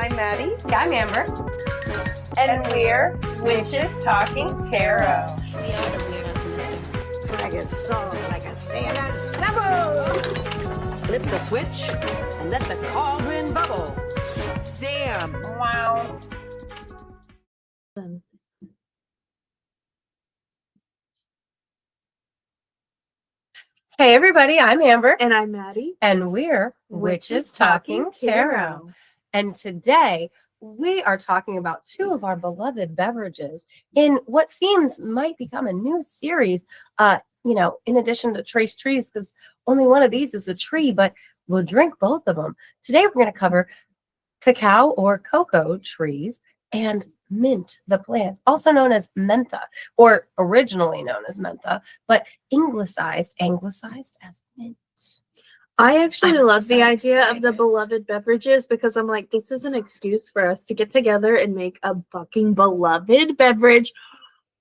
I'm Maddie. I'm Amber. And we're Witches Talking Tarot. We are the weirdos in this one. Like a song, like a sailor snubble. Flip the switch and let the cauldron bubble. Sam. Wow. Hey everybody, I'm Amber. And I'm Maddie. And we're Witches Talking Tarot. And today we are talking about two of our beloved beverages in what seems might become a new series, in addition to Trace Trees, because only one of these is a tree, but we'll drink both of them. Today we're going to cover cacao or cocoa trees and mint, the plant, also known as mentha, or originally known as mentha, but anglicized as mint. I actually I'm love so the idea of the excited. beloved beverages because I'm like, this is an excuse for us to get together and make a fucking beloved beverage.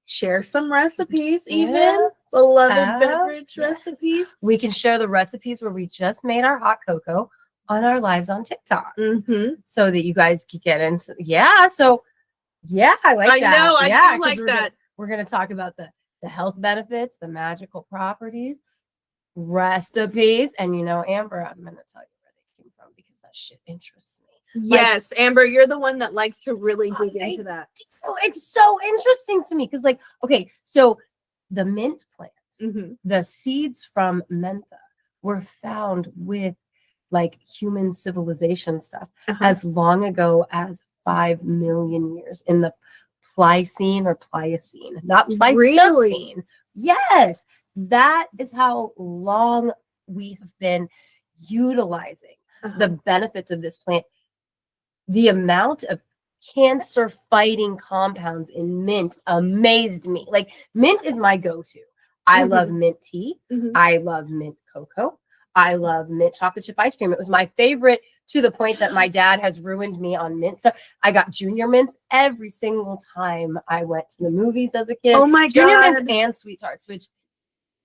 Share some recipes, even Yes. beloved beverage Yes. recipes. We can share the recipes where we just made our hot cocoa on our lives on TikTok, Mm-hmm. so that you guys could get into. I like that. know, I do 'cause like that. We're gonna talk about the health benefits, the magical properties, recipes, and Amber, I'm gonna tell you where they came from because that shit interests me. Yes, Amber, you're the one that likes to really dig I into that. So it's so interesting to me because, so the mint plant, Mm-hmm. the seeds from mentha were found with human civilization stuff as long ago as 5 million years in the Pliocene or Pliocene, not Pleistocene. Really? Yes, that is how long we have been utilizing the benefits of this plant. The amount of cancer fighting compounds in mint amazed me. Mint is my go-to. I love mint tea. I love mint cocoa. I love mint chocolate chip ice cream. It was my favorite to the point that my dad has ruined me on mint stuff. I got junior mints every single time I went to the movies as a kid. Oh my Junior God. mints and sweet tarts, which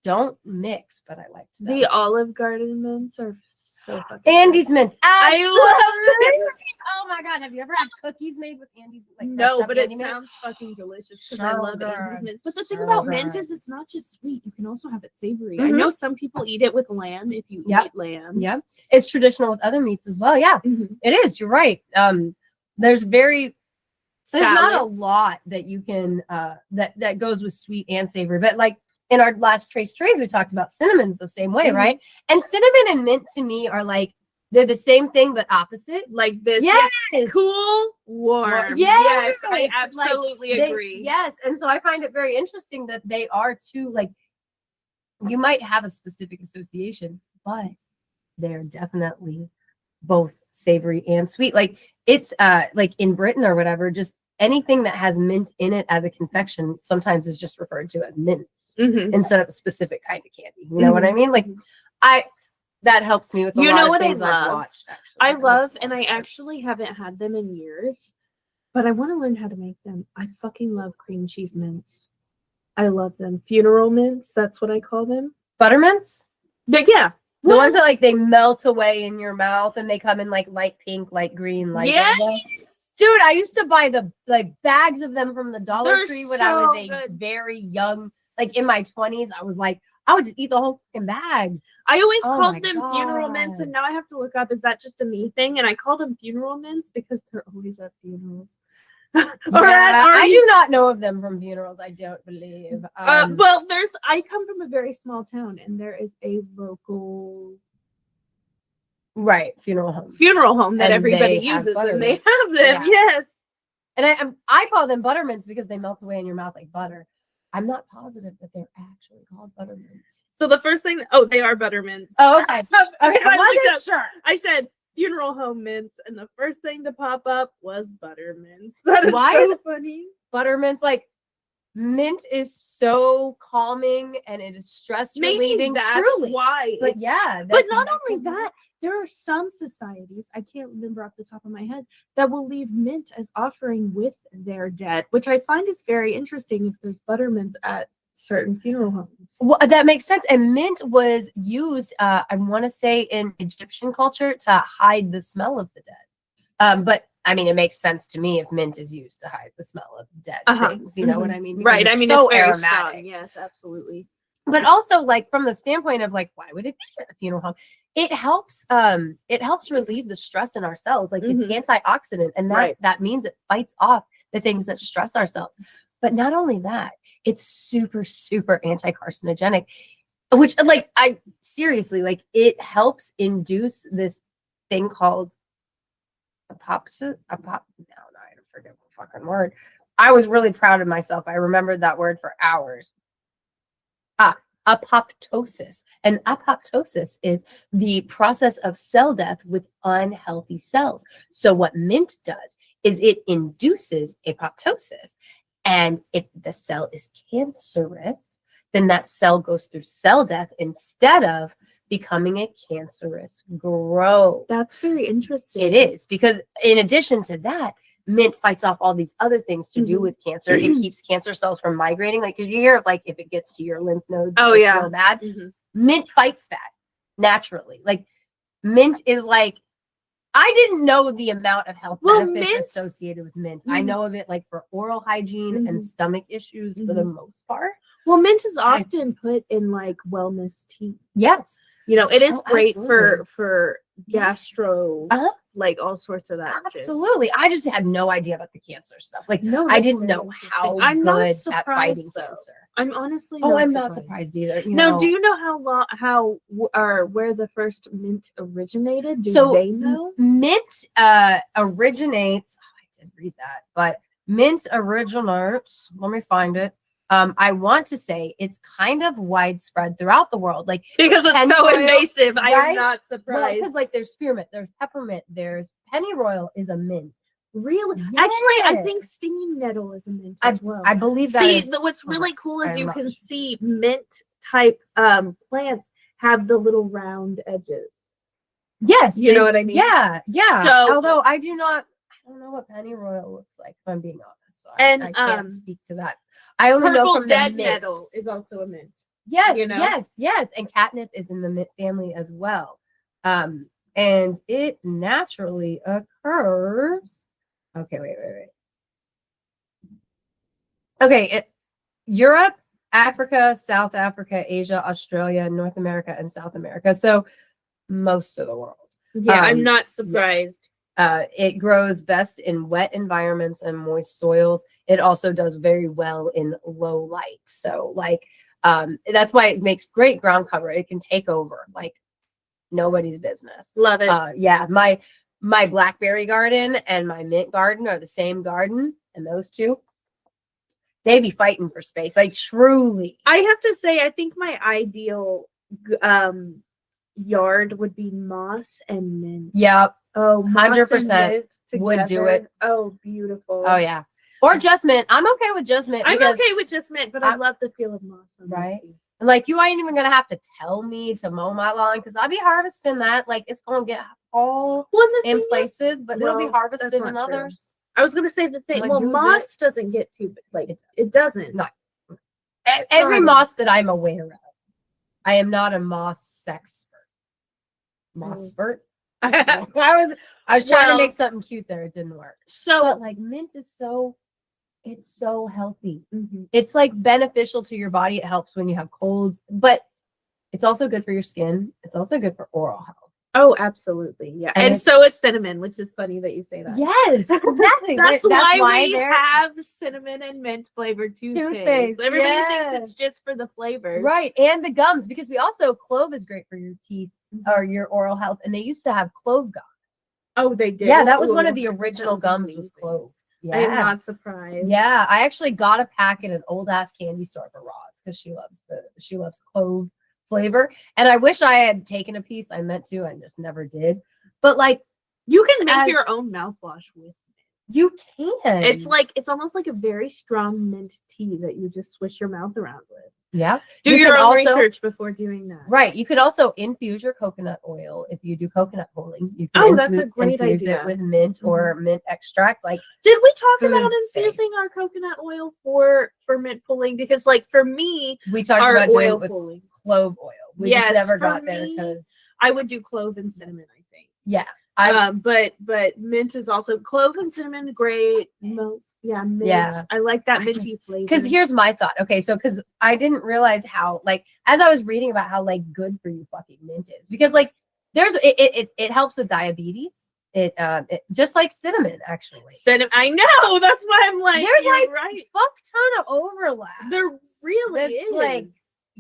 don't mix, but I liked them. The Olive Garden mints are so fucking Andy's mints. I love Absolutely. Oh my God. Have you ever had cookies made with Andy's? no, crushed up but it Andy mint? sounds fucking delicious because So I love good. Andy's mints. But the thing So about mint good. is it's not just sweet. You can also have it savory. I Mhm. know some people eat it with lamb if you Yep. eat lamb. Yeah. It's traditional with other meats as well. Yeah, Mhm. it is. You're right. There's not a Salads. lot that you can that goes with sweet and savory, but in our last Trace Trees, we talked about cinnamon's the same way, right? And cinnamon and mint to me are they're the same thing but opposite. Like this. Yes. Cool, warm. Yes. I absolutely agree. Yes. And so I find it very interesting that they are two, you might have a specific association, but they're definitely both savory and sweet. It's in Britain or whatever, just anything that has mint in it as a confection sometimes is just referred to as mints Mhm. instead of a specific kind of candy. You know what I mean? That helps me with a You lot know of what I things I've love? watched. Actually, I That love, makes a and lot I of actually sense. haven't had them in years, but I want to learn how to make them. I fucking love cream cheese mints. I love them. Funeral mints, that's what I call them. Buttermints. But yeah. The ones that they melt away in your mouth and they come in light pink, light green, light yellow. Dude, I used to buy the bags of them from the Dollar They're Tree when I was so a good. very young, in my 20s. I would just eat the whole fucking bag. I always Oh called my them funeral mints, and God. now I have to look up, is that just a me thing? And I call them funeral mints because they're always at funerals. I do not know of them from funerals. I don't believe. Well, I come from a very small town, and there is a local funeral home. funeral home that And everybody they have uses, and they buttermints. have them. Yeah. Yes. And I call them buttermints because they melt away in your mouth like butter. I'm not positive that they're actually called buttermints. So the first thing, they are buttermints. Oh, okay. Because I I looked wasn't up- sure. I said funeral home mints, and the first thing to pop up was buttermints. That is Why so is it- funny. Buttermints, mint is so calming and it is stress Maybe relieving. that's Truly, why. but it's- yeah. But not only that, there are some societies, I can't remember off the top of my head, that will leave mint as offering with their dead, which I find is very interesting if there's buttermints at certain funeral homes. Well, that makes sense. And mint was used, I want to say, in Egyptian culture to hide the smell of the dead. But I mean, it makes sense to me if mint is used to hide the smell of dead things. You know what I mean? Because Right. I it's mean, so it's very aromatic. strong. Yes, absolutely. But also, like from the standpoint of like, why would it be at a funeral home? It helps relieve the stress in our cells. Like it's antioxidant, and that means it fights off the things that stress our cells. But not only that, it's super, super anti-carcinogenic, which like I seriously like it helps induce this thing called I forget the fucking word. I was really proud of myself. I remembered that word for hours. Apoptosis. And apoptosis is the process of cell death with unhealthy cells. So what mint does is it induces apoptosis. And if the cell is cancerous, then that cell goes through cell death instead of becoming a cancerous growth. That's very interesting. It is, because in addition to that, mint fights off all these other things to do with cancer. It keeps cancer cells from migrating. Like, because you hear of like if it gets to your lymph nodes, it's real bad. Mint fights that naturally. Like mint is like, I didn't know the amount of health benefits associated with mint. I know of it like for oral hygiene and stomach issues for the most part. Well, mint is often put in like wellness tea. Yes. You know, it is great absolutely. for gastro, like all sorts of that. Absolutely. I just had no idea about the cancer stuff. Like, No, I didn't know how I'm good at fighting though. cancer. I'm honestly I'm not surprised either. Now, do you know where the first mint originated? Do they know? Mint originates. Oh, I did read that, but mint originates. Let me find it. I want to say it's kind of widespread throughout the world, like because it's so invasive. Right? I am not surprised. Because like there's spearmint, there's peppermint, there's pennyroyal is a mint. Really? Yes. Actually, I think stinging nettle is a mint as well. I believe that. What's really cool is you can see mint type plants have the little round edges. Yes, you know what I mean. Yeah. So, although I don't know what pennyroyal looks like, if I'm being honest. So I can't speak to that. I only know from dead the nettle is also a mint. Yes, yes. And catnip is in the mint family as well. And it naturally occurs. Okay, wait. Okay, Europe, Africa, South Africa, Asia, Australia, North America, and South America. So most of the world. Yeah, I'm not surprised. It grows best in wet environments and moist soils. It also does very well in low light. So like, that's why it makes great ground cover. It can take over like nobody's business. Love it. Yeah, my blackberry garden and my mint garden are the same garden, and those two, they be fighting for space. Like truly. I have to say, I think my ideal yard would be moss and mint. Yep. Oh, 100% would do it. Oh, beautiful. Oh yeah. Or just mint. I'm okay with just mint. I'm okay with just mint, but I love the feel of moss. Right. And like you ain't even gonna have to tell me to mow my lawn because I'll be harvesting that. Like it's gonna get all in places, but it'll be harvested in others. I was gonna say the thing. Like, well, moss doesn't get too like it doesn't. No. Every moss that I'm aware of. I am not a moss sexpert. Moss spurt. I was trying to make something cute there. It didn't work. So, but like mint is it's so healthy. It's like beneficial to your body. It helps when you have colds, but it's also good for your skin. It's also good for oral health. Oh, absolutely. Yeah. And so is cinnamon, which is funny that you say that. Yes, exactly. That's why we have cinnamon and mint flavored toothpaste. Everybody thinks it's just for the flavors. Right. And the gums, because we also, clove is great for your teeth or your oral health. And they used to have clove gum. Oh, they did? Yeah, that was one of the original gums was clove. Yeah. I am not surprised. Yeah. I actually got a pack at an old ass candy store for Roz because she loves clove flavor. And I wish I had taken a piece. I meant to, I just never did. But like you can make your own mouthwash with mint. You can. It's almost like a very strong mint tea that you just swish your mouth around with. Yeah. Do your own research before doing that. Right. You could also infuse your coconut oil if you do coconut pulling. You can that's a great idea. It with mint or mint extract. Like, did we talk about infusing our coconut oil for mint pulling? Because like for me, we talked about doing it with pulling. Clove oil. We just never got there because I would do clove and cinnamon, I think. Yeah. But mint is also clove and cinnamon, great. Most, yeah, mint. Yeah. I like that I minty just- flavor. Because here's my thought. Okay, so because I didn't realize how, like, as I was reading about how like good for you fucking mint is, because like there's it helps with diabetes. It just like cinnamon actually. cinnamon. I know. That's why I'm like, There's you're like right. fuck ton of overlap. There really That's is. like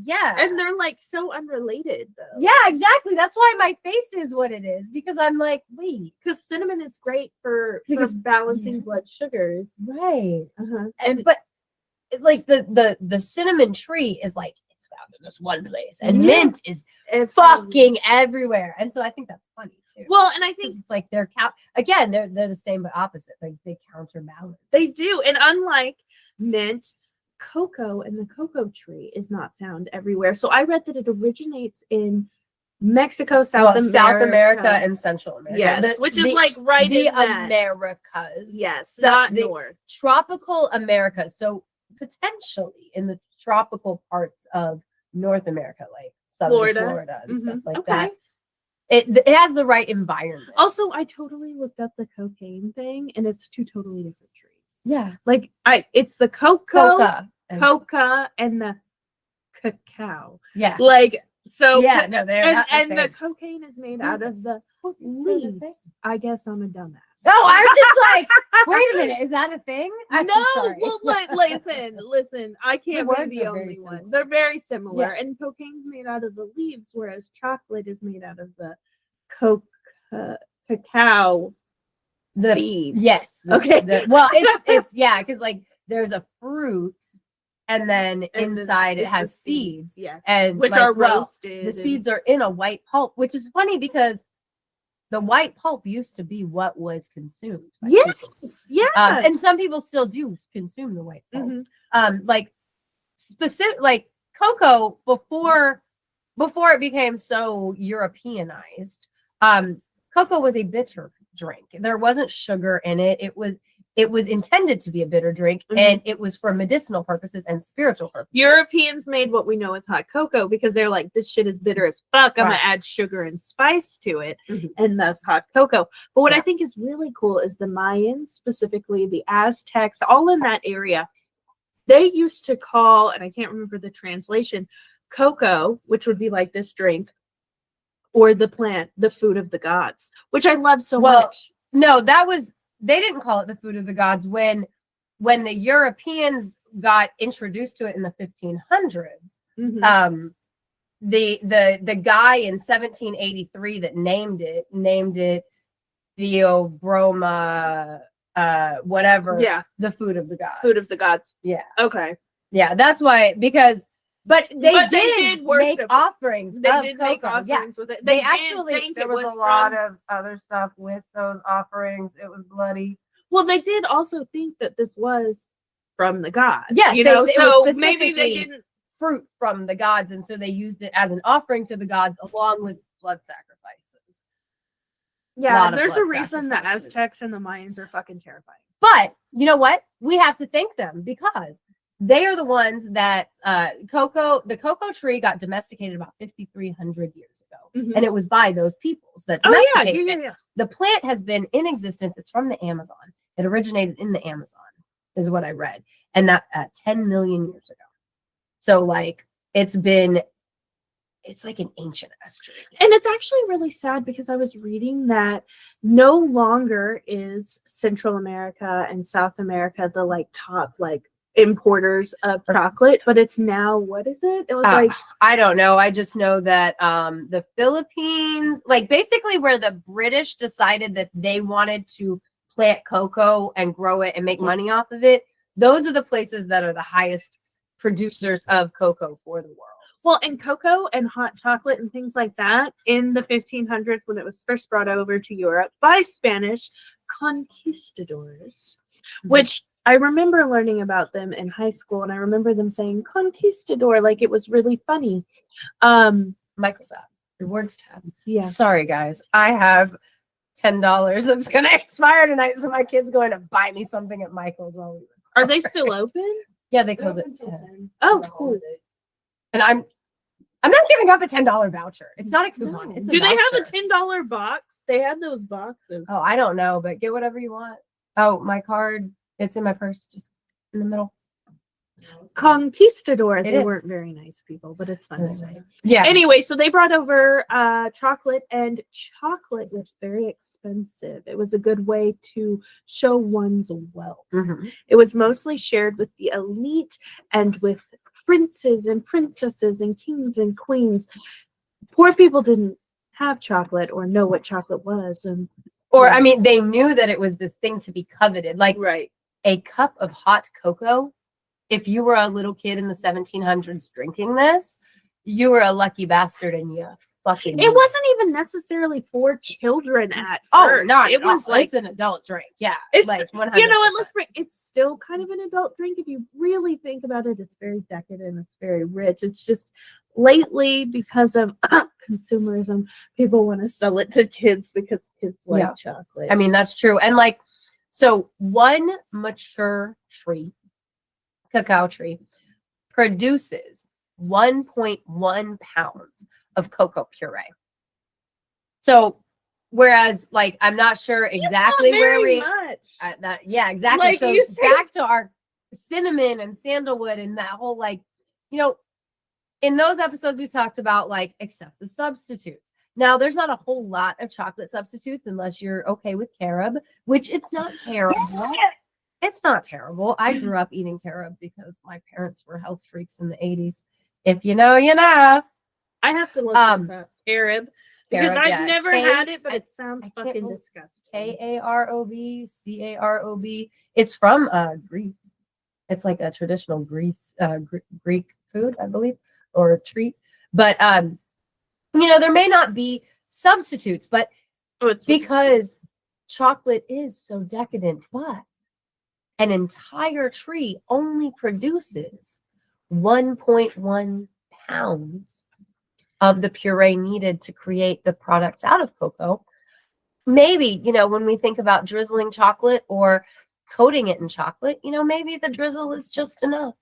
yeah. And they're like so unrelated though. Yeah, exactly. That's why my face is what it is, because I'm like, wait. Because cinnamon is great for Because- balancing yeah. blood sugars. Right. Uh-huh. And but like the cinnamon tree is like it's found in this one place, and mint is It's fucking everywhere. And so I think that's funny too. well, and I 'Cause think it's like they're again, they're the same but opposite. Like they counterbalance. they do. And unlike mint, cocoa and the cocoa tree is not found everywhere. So I read that it originates in Mexico, South America, and Central America. yes, which is like right the in that. Americas. Yes, So not the north. tropical America. So potentially in the tropical parts of North America, like southern Florida and stuff Mhm. like Okay. that. It has the right environment. Also, I totally looked up the cocaine thing, and it's two totally different trees. yeah. Like it's the cocoa, Coca. and- coca, and the cacao. yeah. Like so. Yeah, no, they're and not the and the same. cocaine is made out of the Who thinks they're the same? leaves. I guess I'm a dumbass. No, I was just like, wait a minute, is that a thing? I'm No, sorry. well, listen. I can't words be the are very only similar. one. They're very similar, and cocaine's made out of the leaves, whereas chocolate is made out of the cacao The- seed. Yes. Okay. Well, it's yeah, because like there's a fruit, and then And the- inside it it's the has seeds, yes, and which like, are well, roasted. the seeds are in a white pulp, which is funny because the white pulp used to be what was consumed. By people. Yes, yeah. And some people still do consume the white pulp. Mhm. Like specific, like cocoa before it became so Europeanized. Cocoa was a bitter drink. There wasn't sugar in it. It was intended to be a bitter drink, Mhm. and it was for medicinal purposes and spiritual purposes. Europeans made what we know as hot cocoa because they're like, this shit is bitter as fuck. I'm Right. gonna add sugar and spice to it, Mhm. and thus hot cocoa. But what I Yeah. think is really cool is the Mayans, specifically the Aztecs, all in that area. They used to call, and I can't remember the translation, cocoa, which would be like this drink, or the plant, the food of the gods, which I love so Well, much. No, they didn't call it the food of the gods when the Europeans got introduced to it in the 1500s. Mhm. The guy in 1783 that named it Theobroma, whatever. Yeah, The food of the gods. food of the gods. Yeah, Okay. yeah. That's why but they But they did did make worship it. offerings. They of did make cocoa. offerings Yeah. with it. They did actually think there it was a from- lot of other stuff with those offerings. It was bloody. Well, they did also think that this was from the gods. Yes, you they- know, it was so maybe they specifically- didn't. Fruit from the gods, and so they used it as an offering to the gods along with blood sacrifices. Yeah, lot of there's a blood reason the sacrifices. Aztecs and the Mayans are fucking terrifying. But you know what? We have to thank them because they are the ones that the cocoa tree got domesticated about 5,300 years ago, and it was by those peoples that Oh yeah, domesticated it. yeah. The plant has been in existence. It's from the Amazon. It originated in the Amazon, is what I read, and that 10 million years ago. So like it's like an ancient ass tree. And it's actually really sad because I was reading that no longer is Central America and South America the like top like importers of chocolate, but it's now, what is it? It was like I don't know. I just know that the Philippines, like basically where the British decided that they wanted to plant cocoa and grow it and make money off of it, those are the places that are the highest producers of cocoa for the world. well, and cocoa and hot chocolate and things like that in the 1500s when it was first brought over to Europe by Spanish conquistadors, which I remember learning about them in high school, and I remember them saying conquistador like it was really funny. Michael's app, rewards tab. Yeah. Sorry, guys. I have $10 that's going to expire tonight, so my kid's going to buy me something at Michael's while we record. Are they still open? Yeah, they close at 10. Oh, cool. And I'm not giving up a $10 voucher. It's not a coupon. No. It's a Do they have a voucher. $10 box? They had those boxes. Oh, I don't know, but get whatever you want. Oh, my card. It's in my purse, just in the middle. Conquistador. They is. weren't very nice people, but it's fun to say. Yeah. Anyway, so they brought over chocolate, and chocolate was very expensive. It was a good way to show one's wealth. Mhm. It was mostly shared with the elite and with princes and princesses and kings and queens. Poor people didn't have chocolate or know what chocolate was. And Or, I mean, they knew that it was this thing to be coveted. Like right. a cup of hot cocoa, if you were a little kid in the 1700s drinking this, you were a lucky bastard and you fucking. It wasn't even necessarily for children at Oh, first. not It was like it's an adult drink. Yeah. it's like 100%. you know what, it's still kind of an adult drink if you really think about it. It's very decadent, it's very rich. It's just lately, because of consumerism, people want to sell it to kids because kids like Yeah. chocolate. I mean, that's true. And like, so one mature tree, cacao tree, produces 1.1 pounds of cocoa puree. So, whereas, like, I'm not sure exactly where we. much. Yeah, exactly. Like So you say- back to our cinnamon and sandalwood and that whole, like, you know, in those episodes we talked about, like, accept the substitutes. Now there's not a whole lot of chocolate substitutes unless you're okay with carob, which it's not terrible. It's not terrible. I grew up eating carob because my parents were health freaks in the 80s. If you know, you know. I have to look this up. Carob. Because Carob, I've yeah. never had it, but it sounds I can't fucking believe- disgusting. Karob, Carob. It's from Greece. It's like a traditional Greek food, I believe, or a treat. But you know, there may not be substitutes, but Oh, it's because chocolate is so decadent, but an entire tree only produces 1.1 pounds of the puree needed to create the products out of cocoa. Maybe, you know, when we think about drizzling chocolate or coating it in chocolate, you know, maybe the drizzle is just enough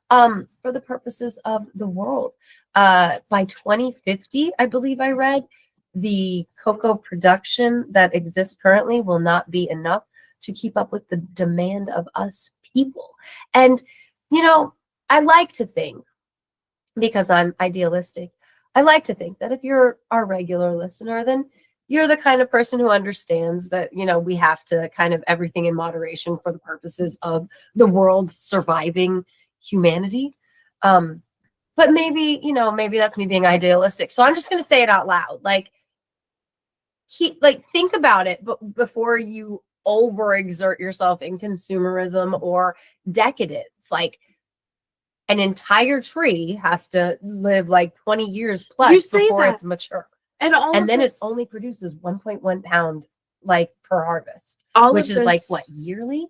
for the purposes of the world. By 2050, I believe I read, the cocoa production that exists currently will not be enough to keep up with the demand of us people. And, you know, I like to think, because I'm idealistic, I like to think that if you're our regular listener, then you're the kind of person who understands that, you know, we have to kind of everything in moderation for the purposes of the world surviving humanity. But maybe, you know, maybe that's me being idealistic. So I'm just going to say it out loud. Like, think about it before you overexert yourself in consumerism or decadence. Like, an entire tree has to live like 20 years plus before it's mature. And then it only produces 1.1 pound like per harvest, which is like what, yearly?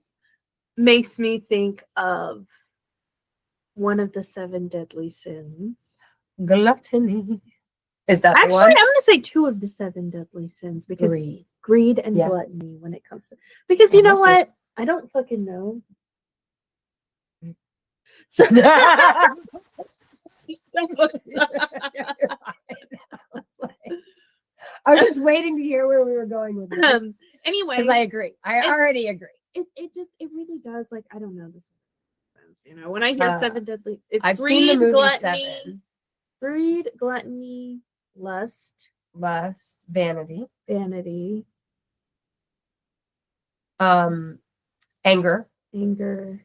Makes me think of one of the 7 deadly sins. Gluttony. Is that Actually, the one? I'm going to say 2 of the 7 deadly sins because greed and Yeah. gluttony when it comes to, because you know what? I don't fucking know. So, I was just waiting to hear where we were going with this. Anyway, Because I agree. I already agree. it really does, like, I don't know this. You know, when I hear 7 deadly, it's I've greed, seen the movie gluttony, 7. greed, gluttony, lust, Vanity, vanity, anger, anger,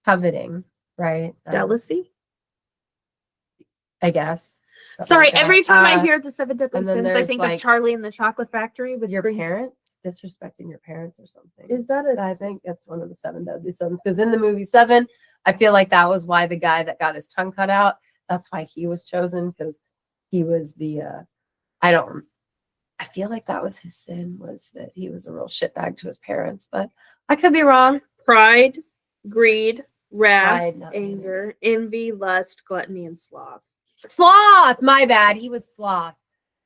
coveting, right? jealousy. I guess. Something Sorry, like that. every time I hear the 7 deadly and then sins, I there's, think like, of Charlie and the Chocolate Factory. Which your brings- parents, disrespecting your parents or something. Is that a? I think that's one of the 7 deadly sins. Because in the movie 7, I feel like that was why the guy that got his tongue cut out, that's why he was chosen, because he was the I feel like that was his sin, was that he was a real shitbag to his parents, but I could be wrong. Pride, greed, wrath, Pride, not anger, envy, lust, gluttony, and sloth. Sloth, my bad. He was sloth.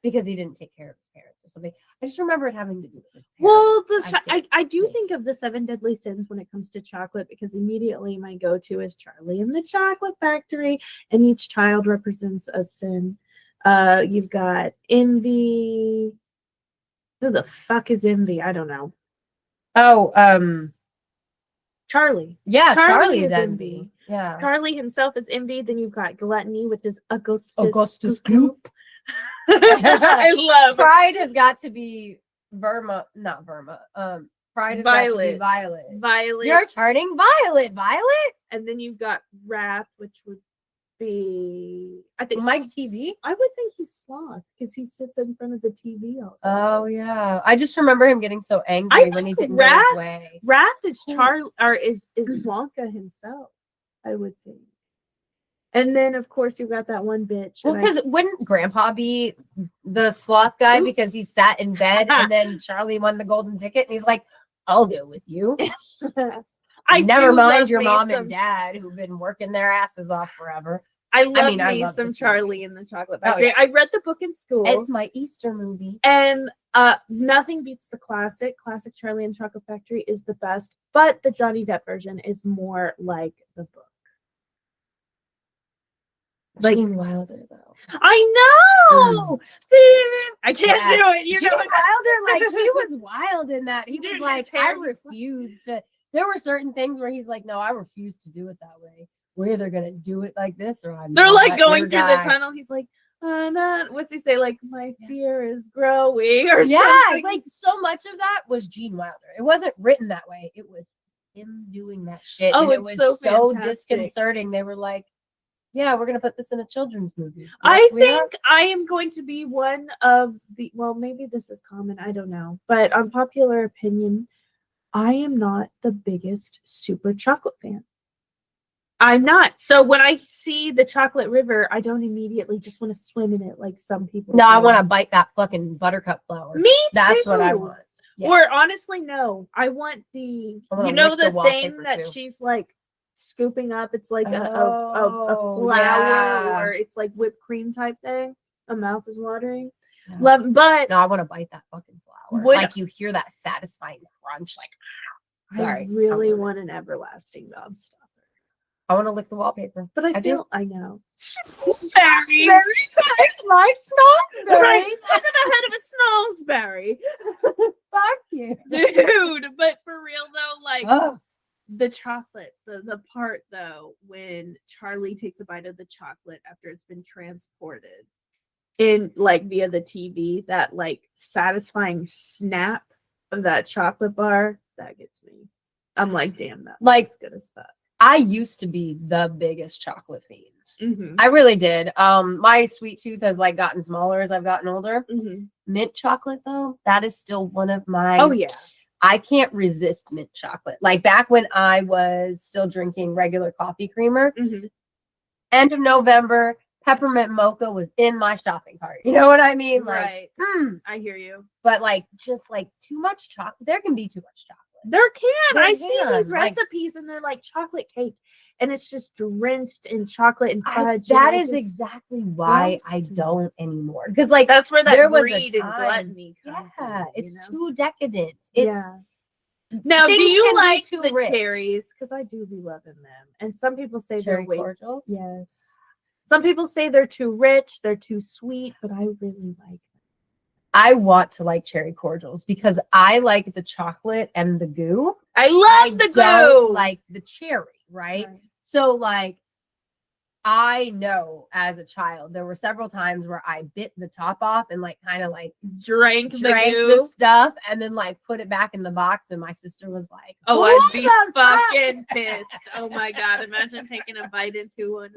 because he didn't take care of his parents or something. I just remember it having to do with his Well, parents. I do think. think of the 7 deadly sins when it comes to chocolate because immediately my go-to is Charlie and the Chocolate Factory, and each child represents a sin. You've got envy. Who the fuck is envy? I don't know. Oh, Charlie. yeah, Charlie Charlie's is envy. envy. Yeah. Charlie himself is envy. Then you've got gluttony, which is Augustus Gloop. I love Pride has got to be not Verma. Pride has got to be Violet. Violet. You're turning Violet. Violet? And then you've got Wrath, which would be I think Mike TV? I would think he's Sloth because he sits in front of the TV all day. Oh yeah. I just remember him getting so angry when he think didn't get Wrath- his way. Wrath is is Wonka himself, I would think. And then of course you've got that one bitch. Well, because wouldn't Grandpa be the sloth guy because he sat in bed and then Charlie won the golden ticket and he's like, I'll go with you. Never do mind love your me mom some- and dad who've been working their asses off forever. I love mean, I me love some this Charlie movie. in the Chocolate Oh, Factory. yeah. I read the book in school. It's my Easter movie. And nothing beats the classic. Classic Charlie and Chocolate Factory is the best, but the Johnny Depp version is more like the book. Like- Gene Wilder though. I know. I can't Yeah. do it. You Gene know. Wilder, like he was wild in that. He Dude, was like, his hair I was- refuse to. There were certain things where he's like, no, I refuse to do it that way. We're either gonna do it like this or I'm. They're not like let going you through the die." tunnel. He's like, not. What's he say? Like, my fear is growing, or Yeah, something. like so much of that was Gene Wilder. It wasn't written that way. It was him doing that shit. Oh, and it it's was so so fantastic. disconcerting. They were like, yeah, we're gonna put this in a children's movie. I Yes, we are. think I am going to be one of the. Well, maybe this is common. I don't know, but on popular opinion, I am not the biggest super chocolate fan. I'm not. So when I see the chocolate river, I don't immediately just want to swim in it like some people. No, I do. want to bite that fucking buttercup flower. Me That's what I too. want. Yeah. Or honestly, no. I want the I wanna you know lick the the thing wallpaper, that too. she's like scooping up. It's like a Oh, flower yeah. or it's like whipped cream type thing. My mouth is watering. Yeah. Love, but No, I want to bite that fucking flower. Would- like you hear that satisfying crunch. Like, sorry. I really I want an everlasting gobstopper. I want to lick the wallpaper. But I I feel do. I know. Berries. It's like Right. strawberries. Look at the head of a snowsberry. Fuck you. Dude, but for real though, like Oh, the chocolate, the part though, when Charlie takes a bite of the chocolate after it's been transported in like via the TV, that like satisfying snap of that chocolate bar, that gets me. I'm like, damn, that Like- looks good as fuck. I used to be the biggest chocolate fiend. Mm-hmm. I really did. My sweet tooth has like gotten smaller as I've gotten older. Mm-hmm. Mint chocolate though, that is still one of my. Oh yeah. I can't resist mint chocolate. Like back when I was still drinking regular coffee creamer, Mm-hmm. end of November, peppermint mocha was in my shopping cart. You know what I mean? Like, Right. I hear you. but like just like too much chocolate. There can be too much chocolate. There can. There I see can, these like- recipes and they're like chocolate cake and it's just drenched in chocolate and fudge. That and I is just- exactly why I gross to me. don't anymore. Because like that's where that there was a greed and time- gluttony comes yeah, in, it's you know? too decadent. It's yeah. Now, do things you can be like too the rich. cherries? Because I do be loving them. And some people say cherry they're way. cordials. Yes. Some people say they're too rich, they're too sweet, but I really like them. I want to like cherry cordials because I like the chocolate and the goo. I love the don't goo. like the cherry, right? Right. So like I know as a child there were several times where I bit the top off and like kind of like Drank the drank goo. the stuff and then like put it back in the box and my sister was like, Oh, "What I'd be the fuck?" fucking pissed. Oh my god! Imagine taking a bite into one.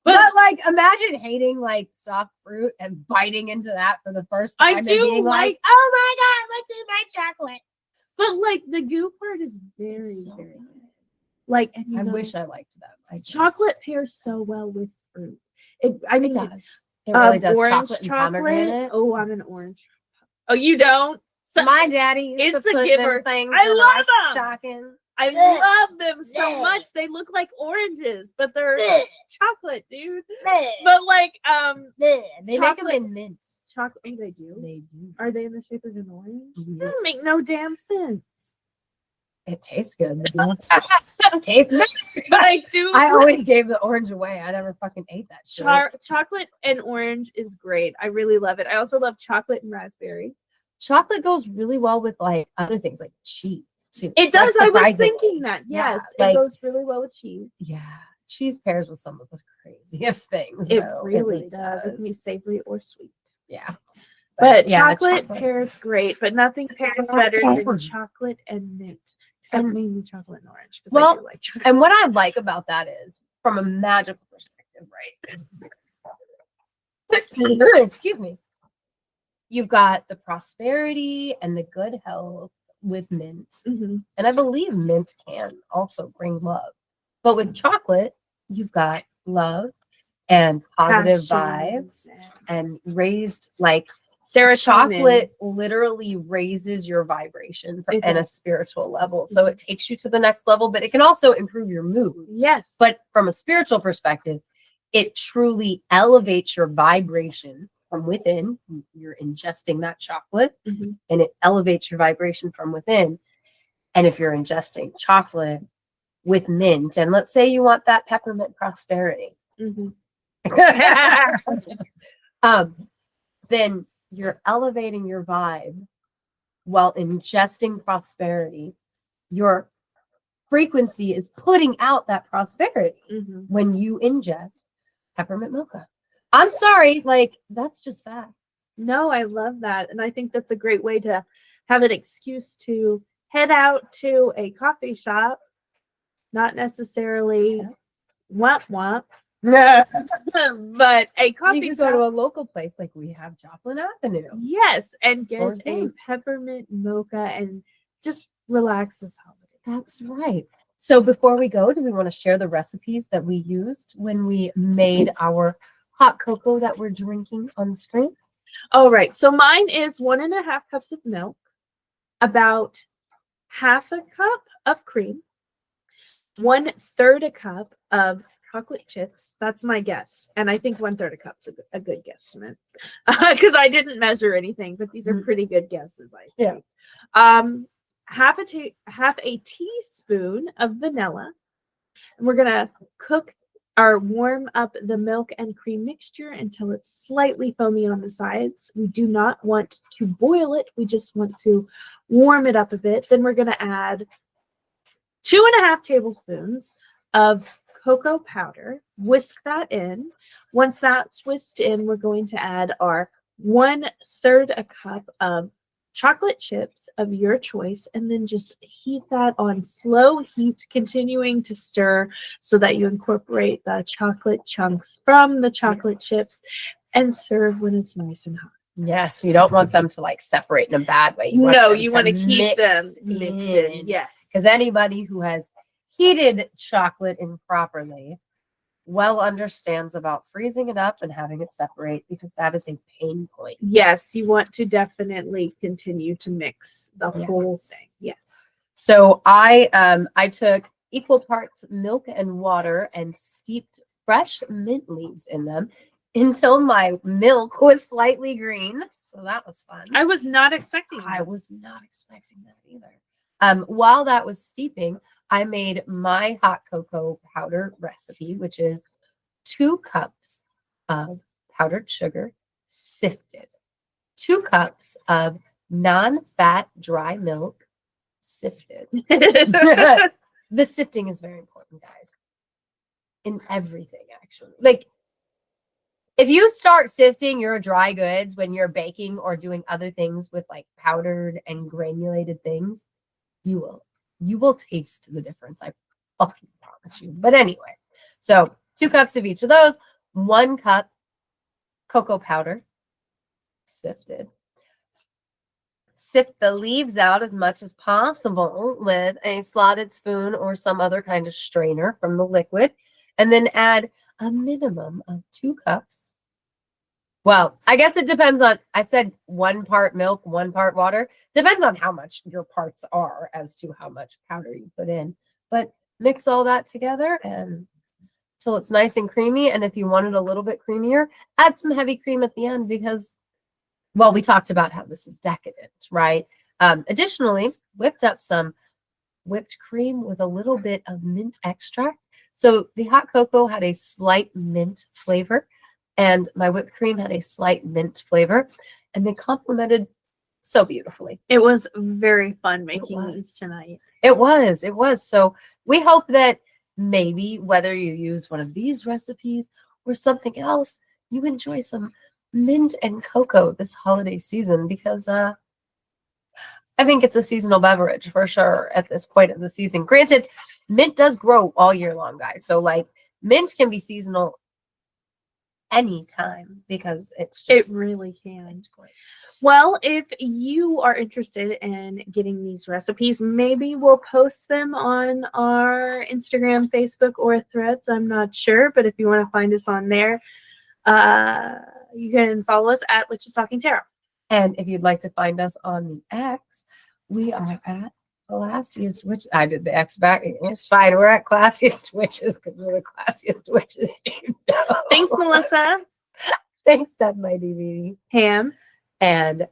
But like imagine hating like soft fruit and biting into that for the first I time and do being like, like- oh my god, what's in my chocolate? But like the goo part is very, It's so very good. good. Like, and you I know, wish I liked them. I just- chocolate pairs so well with fruit. I mean, It does. It really does. Orange Chocolate and pomegranate. Oh, I'm an orange. Oh, you don't? So My daddy used it's to a put giver. them things I in love our 'em. stocking. I Ugh. love them so Ugh. much. They look like oranges, but they're Ugh. chocolate, dude. Bleh. But like, Bleh. They make them chocolate- in mint. chocolate. Oh, they do. They do. Are they in the shape of an orange? That Yes. don't make no damn sense. It tastes good. Tastes good. But I do. I agree. always gave the orange away. I never fucking ate that shit. Chocolate and orange is great. I really love it. I also love chocolate and raspberry. Chocolate goes really well with like other things like cheese too. It does. Like, I was surprisingly. thinking that. Yeah, Yes, like- it goes really well with cheese. Yeah. Cheese pairs with some of the craziest things. It though. really does. It can be savory or sweet. Yeah. But yeah, chocolate pairs great, but nothing pairs better than chocolate and mint, except And- mainly chocolate and orange. Because Well, I do like chocolate. And what I like about that is from a magical perspective, right? Excuse me. You've got the prosperity and the good health with mint. Mhm. And I believe mint can also bring love. But with chocolate, you've got love and positive Passion vibes and and raised like serotonin. chocolate literally raises your vibration It at a does. spiritual level. So it takes you to the next level, but it can also improve your mood. Yes. But from a spiritual perspective, it truly elevates your vibration from within. You're ingesting that chocolate Mhm. and it elevates your vibration from within. And if you're ingesting chocolate with mint, and let's say you want that peppermint prosperity, Mhm. then you're elevating your vibe while ingesting prosperity. Your frequency is putting out that prosperity Mhm. when you ingest peppermint mocha. I'm sorry, like that's just fact. No, I love that. And I think that's a great way to have an excuse to head out to a coffee shop, not necessarily Yeah. womp womp, You but a coffee can shop. go to a local place like we have Joplin Avenue. Yes, and get Or a Zen. peppermint mocha and just relax this holiday. That's right. So before we go, do we want to share the recipes that we used when we made our hot cocoa that we're drinking on screen? All right, so mine is 1.5 cups of milk, about half a cup of cream, 1/3 a cup of chocolate chips. That's my guess, and I think 1/3 a cup's a good guesstimate because I didn't measure anything, but these are pretty good guesses. I think. Yeah. Half a teaspoon of vanilla, and we're gonna cook or warm up the milk and cream mixture until it's slightly foamy on the sides. We do not want to boil it. We just want to warm it up a bit. Then we're gonna add 2.5 tablespoons of cocoa powder. Whisk that in. Once that's whisked in, we're going to add our 1/3 a cup of chocolate chips of your choice, and then just heat that on slow heat, continuing to stir so that you incorporate the chocolate chunks from the chocolate chips and serve when it's nice and hot. Yes, you don't want them to like separate in a bad way. You want to keep them mixed in. Yes. Because anybody who has heated chocolate improperly well understands about freezing it up and having it separate, because that is a pain point. Yes, you want to definitely continue to mix the whole Yes. thing. Yes. So I took equal parts milk and water and steeped fresh mint leaves in them until my milk was slightly green. So that was fun. I was not expecting I that. was not expecting that either. While that was steeping, I made my hot cocoa powder recipe, which is 2 cups of powdered sugar sifted, 2 cups of non-fat dry milk sifted. The sifting is very important, guys, in everything, actually. Like, if you start sifting your dry goods when you're baking or doing other things with like powdered and granulated things, you will taste the difference. I fucking promise you. But anyway, so 2 cups of each of those, 1 cup cocoa powder sifted. Sift the leaves out as much as possible with a slotted spoon or some other kind of strainer from the liquid, and then add a minimum of 2 cups. Well, I guess it depends on, I said 1 part milk, 1 part water. Depends on how much your parts are as to how much powder you put in. But mix all that together and till it's nice and creamy. And if you want it a little bit creamier, add some heavy cream at the end, because well, we talked about how this is decadent, right? Additionally, whipped up some whipped cream with a little bit of mint extract. So the hot cocoa had a slight mint flavor, and my whipped cream had a slight mint flavor, and they complemented so beautifully. It was very fun making was. these tonight. It was. So we hope that maybe whether you use one of these recipes or something else, you enjoy some mint and cocoa this holiday season, because I think it's a seasonal beverage for sure at this point of the season. Granted, mint does grow all year long, guys. So like mint can be seasonal anytime because it's It just really can. it's great. Well, if you are interested in getting these recipes, maybe we'll post them on our Instagram, Facebook, or Threads. I'm not sure, but if you want to find us on there, you can follow us at Witches Talking Tarot. And if you'd like to find us on the X, we are at Classiest Witch. I did the X back. It's fine. We're at Classiest Witches because we're the classiest witches. You know. Thanks, Melissa. Thanks, Deb, my DVD. Ham. And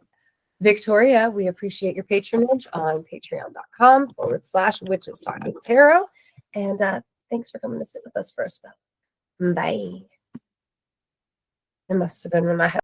Victoria, we appreciate your patronage on patreon.com/Witches Talking Tarot. And thanks for coming to sit with us for a spell. Bye. It must have been when I had